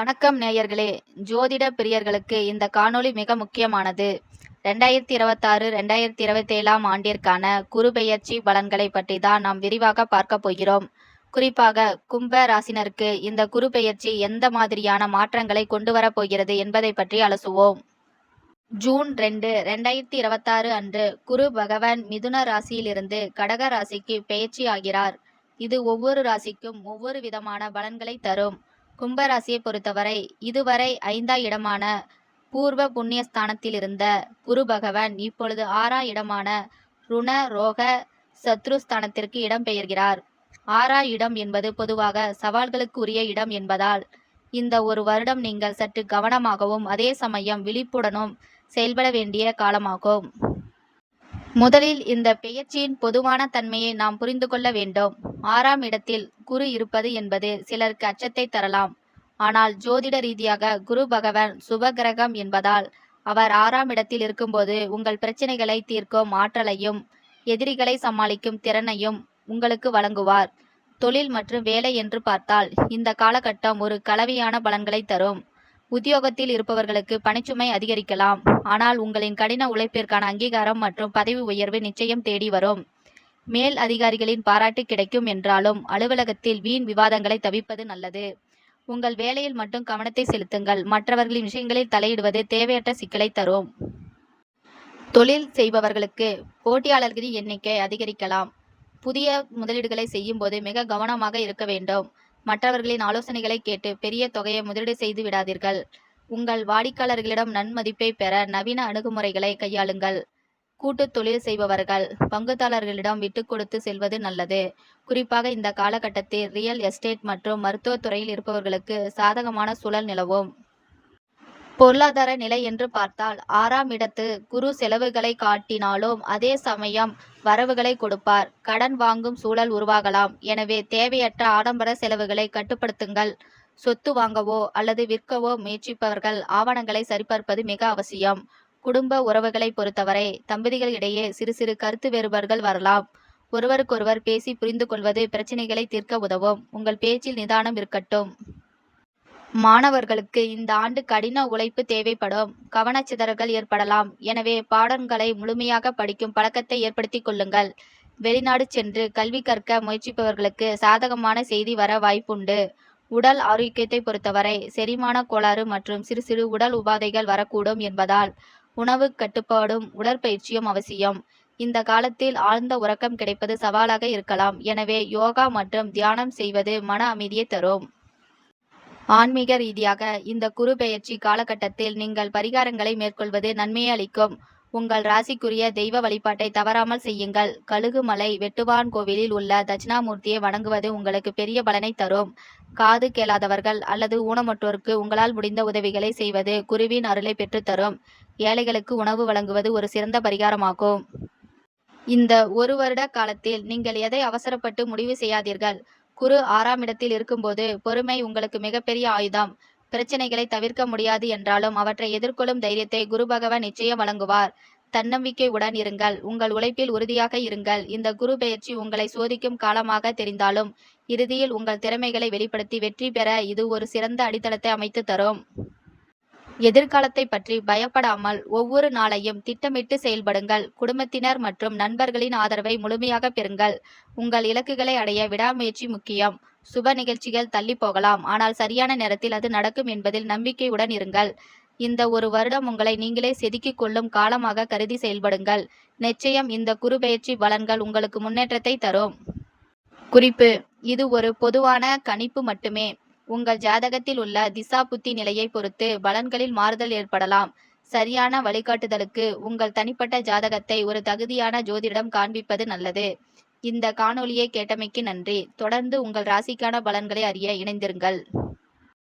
வணக்கம் நேயர்களே. ஜோதிட பிரியர்களுக்கு இந்த காணொளி மிக முக்கியமானது. 2026 2027 ஆண்டிற்கான குரு பெயர்ச்சி பலன்களை பற்றி தான் நாம் விரிவாக பார்க்க போகிறோம். குறிப்பாக கும்ப ராசினருக்கு இந்த குரு பெயர்ச்சி எந்த மாதிரியான மாற்றங்களை கொண்டு வரப் போகிறது என்பதை பற்றி அலசுவோம். ஜூன் 2, 2026 அன்று குரு பகவான் மிதுன ராசியிலிருந்து கடக ராசிக்கு பெயர்ச்சி ஆகிறார். இது ஒவ்வொரு ராசிக்கும் ஒவ்வொரு விதமான பலன்களை தரும். கும்பராசியை பொறுத்தவரை இதுவரை 5ஆம் இடமான பூர்வ புண்ணியஸ்தானத்தில் இருந்த குரு பகவான் இப்பொழுது 6ஆம் இடமான ருண ரோக சத்ருஸ்தானத்திற்கு இடம்பெயர்கிறார். 6ஆம் இடம் என்பது பொதுவாக சவால்களுக்கு உரிய இடம் என்பதால் இந்த ஒரு வருடம் நீங்கள் சற்று கவனமாகவும் அதே சமயம் விழிப்புடனும் செயல்பட வேண்டிய காலமாகும். முதலில் இந்த பெயர்ச்சியின் பொதுவான தன்மையை நாம் புரிந்து கொள்ள வேண்டும். 6ஆம் இடத்தில் குரு இருப்பது என்பது சிலருக்கு அச்சத்தை தரலாம். ஆனால் ஜோதிட ரீதியாக குரு பகவான் சுபகிரகம் என்பதால் அவர் 6ஆம் இடத்தில் இருக்கும்போது உங்கள் பிரச்சனைகளை தீர்க்கும் ஆற்றலையும் எதிரிகளை சமாளிக்கும் திறனையும் உங்களுக்கு வழங்குவார். தொழில் மற்றும் வேலை என்று பார்த்தால் இந்த காலகட்டம் ஒரு கலவையான பலன்களை தரும். உத்தியோகத்தில் இருப்பவர்களுக்கு பணிச்சுமை அதிகரிக்கலாம். ஆனால் உங்களின் கடின உழைப்பிற்கான அங்கீகாரம் மற்றும் பதவி உயர்வு நிச்சயம் தேடி வரும். மேல் அதிகாரிகளின் பாராட்டு கிடைக்கும் என்றாலும் அலுவலகத்தில் வீண் விவாதங்களை தவிர்ப்பது நல்லது. உங்கள் வேலையில் மட்டும் கவனத்தை செலுத்துங்கள். மற்றவர்களின் விஷயங்களில் தலையிடுவது தேவையற்ற சிக்கலை தரும். தொழில் செய்பவர்களுக்கு போட்டியாளர்களின் எண்ணிக்கை அதிகரிக்கலாம். புதிய முதலீடுகளை செய்யும் போது மிக கவனமாக இருக்க வேண்டும். மற்றவர்களின் ஆலோசனைகளை கேட்டு பெரிய தொகையை முதலீடு செய்து விடாதீர்கள். உங்கள் வாடிக்கையாளர்களிடம் நன்மதிப்பை பெற நவீன அணுகுமுறைகளை கையாளுங்கள். கூட்டு தொழில் செய்பவர்கள் பங்குதாரர்களிடம் விட்டு கொடுத்து செல்வது நல்லது. குறிப்பாக இந்த காலகட்டத்தில் ரியல் எஸ்டேட் மற்றும் மருத்துவத் துறையில் இருப்பவர்களுக்கு சாதகமான சூழல் நிலவும். பொருளாதார நிலை என்று பார்த்தால் 6ஆம் இடத்து குரு செலவுகளை காட்டினாலும் அதே சமயம் வரவுகளை கொடுப்பார். கடன் வாங்கும் சூழல் உருவாகலாம். எனவே தேவையற்ற ஆடம்பர செலவுகளை கட்டுப்படுத்துங்கள். சொத்து வாங்கவோ அல்லது விற்கவோ முயற்சிப்பவர்கள் ஆவணங்களை சரிபார்ப்பது மிக அவசியம். குடும்ப உறவுகளை பொறுத்தவரை தம்பதிகள் இடையே சிறு சிறு கருத்து வேறுபாடுகள் வரலாம். ஒருவருக்கொருவர் பேசி புரிந்து கொள்வது பிரச்சனைகளை தீர்க்க உதவும். உங்கள் பேச்சில் நிதானம் இருக்கட்டும். மாணவர்களுக்கு இந்த ஆண்டு கடின உழைப்பு தேவைப்படும். கவனச்சிதறல்கள் ஏற்படலாம். எனவே பாடங்களை முழுமையாக படிக்கும் பழக்கத்தை ஏற்படுத்திக் கொள்ளுங்கள். வெளிநாடு சென்று கல்வி கற்க முயற்சிப்பவர்களுக்கு சாதகமான செய்தி வர வாய்ப்புண்டு. உடல் ஆரோக்கியத்தை பொறுத்தவரை செரிமான கோளாறு மற்றும் சிறு சிறு உடல் உபாதைகள் வரக்கூடும் என்பதால் உணவு கட்டுப்பாடும் உடற்பயிற்சியும் அவசியம். இந்த காலத்தில் ஆழ்ந்த உறக்கம் கிடைப்பது சவாலாக இருக்கலாம். எனவே யோகா மற்றும் தியானம் செய்வது மன அமைதியை தரும். ஆன்மீக ரீதியாக இந்த குரு பெயர்ச்சி காலகட்டத்தில் நீங்கள் பரிகாரங்களை மேற்கொள்வது நன்மையை அளிக்கும். உங்கள் ராசிக்குரிய தெய்வ வழிபாட்டை தவறாமல் செய்யுங்கள். கழுகுமலை வெட்டுவான் கோவிலில் உள்ள தட்சிணாமூர்த்தியை வணங்குவது உங்களுக்கு பெரிய பலனை தரும். காது கேளாதவர்கள் அல்லது ஊனமுற்றோருக்கு உங்களால் முடிந்த உதவிகளை செய்வது குருவின் அருளை பெற்றுத்தரும். ஏழைகளுக்கு உணவு வழங்குவது ஒரு சிறந்த பரிகாரமாகும். இந்த ஒரு வருட காலத்தில் நீங்கள் எதை அவசரப்பட்டு முடிவு செய்யாதீர்கள். குரு 6ஆம் இடத்தில் இருக்கும்போது பொறுமை உங்களுக்கு மிகப்பெரிய ஆயுதம். பிரச்சனைகளை தவிர்க்க முடியாது என்றாலும் அவற்றை எதிர்கொள்ளும் தைரியத்தை குரு பகவான் நிச்சயம் வழங்குவார். தன்னம்பிக்கையுடன் இருங்கள். உங்கள் உழைப்பில் உறுதியாக இருங்கள். இந்த குரு பெயர்ச்சி உங்களை சோதிக்கும் காலமாக தெரிந்தாலும் இறுதியில் உங்கள் திறமைகளை வெளிப்படுத்தி வெற்றி பெற இது ஒரு சிறந்த அடித்தளத்தை அமைத்து தரும். எதிர்காலத்தை பற்றி பயப்படாமல் ஒவ்வொரு நாளையும் திட்டமிட்டு செயல்படுங்கள். குடும்பத்தினர் மற்றும் நண்பர்களின் ஆதரவை முழுமையாக பெறுங்கள். உங்கள் இலக்குகளை அடைய விடாமுயற்சி முக்கியம். சுப நிகழ்ச்சிகள் தள்ளி போகலாம். ஆனால் சரியான நேரத்தில் அது நடக்கும் என்பதில் நம்பிக்கையுடன் இருங்கள். இந்த ஒரு வருடம் உங்களை நீங்களே செதுக்கிக் கொள்ளும் காலமாக கருதி செயல்படுங்கள். நிச்சயம் இந்த குரு பெயர்ச்சி பலன்கள் உங்களுக்கு முன்னேற்றத்தை தரும். குறிப்பு: இது ஒரு பொதுவான கணிப்பு மட்டுமே. உங்கள் ஜாதகத்தில் உள்ள திசா புத்தி நிலையை பொறுத்து பலன்களில் மாறுதல் ஏற்படலாம். சரியான வழிகாட்டுதலுக்கு உங்கள் தனிப்பட்ட ஜாதகத்தை ஒரு தகுதியான ஜோதிடம் காண்பிப்பது நல்லது. இந்த காணொளியை கேட்டமைக்கு நன்றி. தொடர்ந்து உங்கள் ராசிக்கான பலன்களை அறிய இணைந்திருங்கள்.